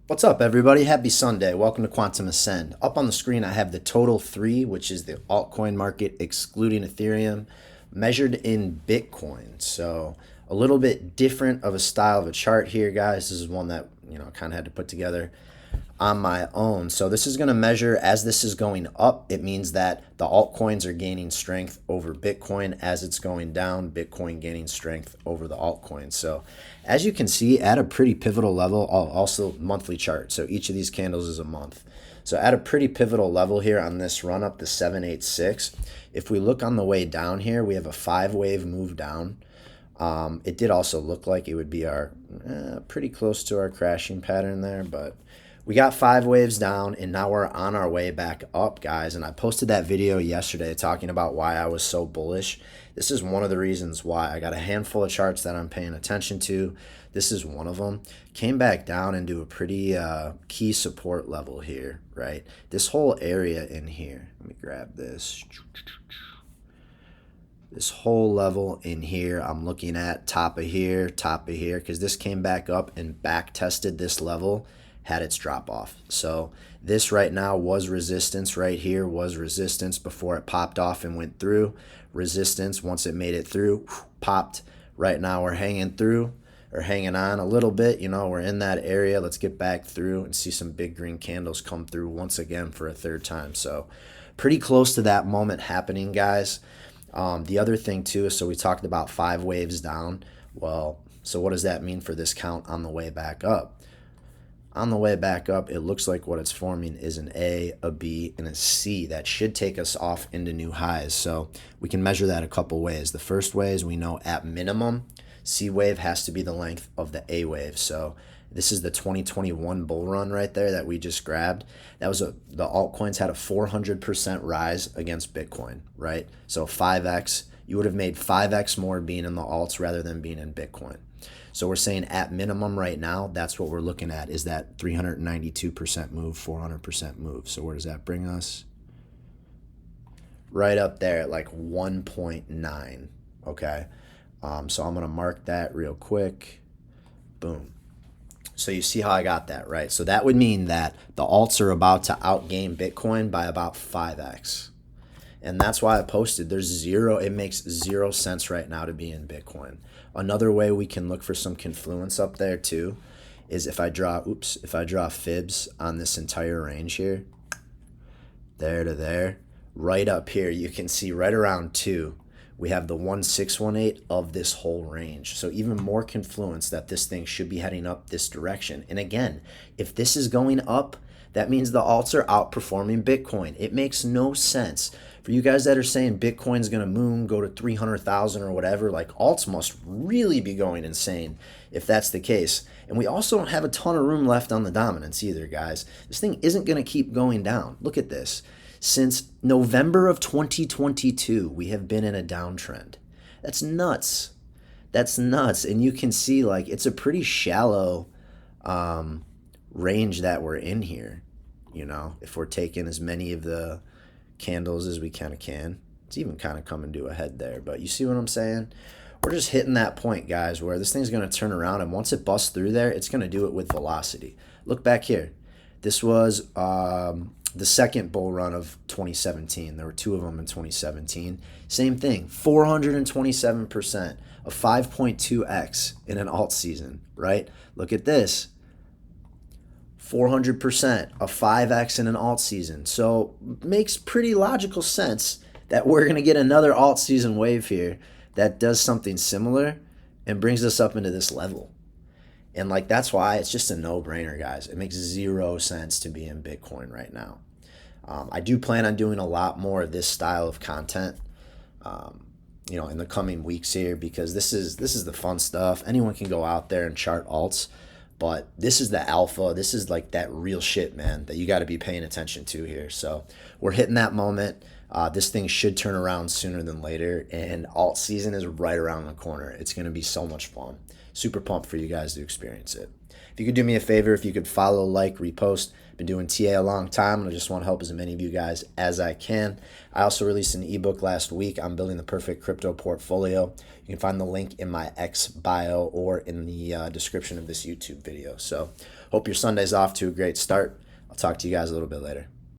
What's up, everybody? Happy Sunday. Welcome to Quantum Ascend. Up on the screen, I have the total 3, which is the altcoin market excluding Ethereum, measured in Bitcoin. So a little bit different of a style of a chart here, guys. This is one that, kind of had to put together on my own. So this is going to measure as this is going up. It means that the altcoins are gaining strength over Bitcoin. As it's going down, Bitcoin gaining strength over the altcoins. So as you can see, at a pretty pivotal level, also monthly chart. So each of these candles is a month. So at a pretty pivotal level here on this run up to 786, if we look on the way down here, we have a 5-wave move down. It did also look like it would be our pretty close to our crashing pattern there, but we got 5 waves down, and now we're on our way back up, guys. And I posted that video yesterday talking about why I was so bullish. This is one of the reasons why. I got a handful of charts that I'm paying attention to. This is one of them. Came back down into a pretty key support level here, right? This whole area in here. Let me grab this. This whole level in here, I'm looking at top of here, because this came back up and back tested this level, had its drop off. So this right now was resistance. Right here was resistance before it popped off and went through. Resistance, once it made it through, popped. Right now we're hanging through, or hanging on a little bit. We're in that area. Let's get back through and see some big green candles come through once again for a third time. So pretty close to that moment happening, guys. The other thing too is, so we talked about 5 waves down. Well, so what does that mean for this count on the way back up? On the way back up, it looks like what it's forming is an A, a B, and a C. That should take us off into new highs. So we can measure that a couple ways. The first way is, we know at minimum, C wave has to be the length of the A wave. So this is the 2021 bull run right there that we just grabbed. That was the altcoins had a 400% rise against Bitcoin, right? So 5x, you would have made 5x more being in the alts rather than being in Bitcoin. So we're saying at minimum right now, that's what we're looking at, is that 392% move, 400% move. So where does that bring us? Right up there at like 1.9, okay? So I'm going to mark that real quick. Boom. So you see how I got that, right? So that would mean that the alts are about to outgain Bitcoin by about 5x. And that's why I posted, it makes 0 sense right now to be in Bitcoin. Another way we can look for some confluence up there too is if I draw fibs on this entire range here, there to there, right up here, you can see right around 2, we have the 1618 of this whole range. So even more confluence that this thing should be heading up this direction. And again, if this is going up, that means the alts are outperforming Bitcoin. It makes no sense. For you guys that are saying Bitcoin's going to go to 300,000 or whatever, like, alts must really be going insane if that's the case. And we also don't have a ton of room left on the dominance either, guys. This thing isn't going to keep going down. Look at this. Since November of 2022, we have been in a downtrend. That's nuts. That's nuts. And you can see, like, it's a pretty shallow range that we're in here. If we're taking as many of the candles as we kind of can. It's even kind of coming to a head there. But you see what I'm saying? We're just hitting that point, guys, where this thing's going to turn around. And once it busts through there, it's going to do it with velocity. Look back here. This was the second bull run of 2017. There were 2 of them in 2017. Same thing, 427%, a 5.2x in an alt season, right? Look at this, 400%, a 5x in an alt season. So makes pretty logical sense that we're going to get another alt season wave here that does something similar and brings us up into this level. And like, that's why it's just a no-brainer, guys. It makes 0 sense to be in Bitcoin right now. I do plan on doing a lot more of this style of content, in the coming weeks here, because this is the fun stuff. Anyone can go out there and chart alts, but this is the alpha. This is like that real shit, man, that you got to be paying attention to here. So we're hitting that moment. This thing should turn around sooner than later, and alt season is right around the corner. It's going to be so much fun. Super pumped for you guys to experience it. If you could do me a favor, if you could follow, like, repost. Been doing TA a long time, and I just want to help as many of you guys as I can. I also released an ebook last week on building the perfect crypto portfolio. You can find the link in my X bio or in the description of this YouTube video. So Hope your Sunday's off to a great start. I'll talk to you guys a little bit later.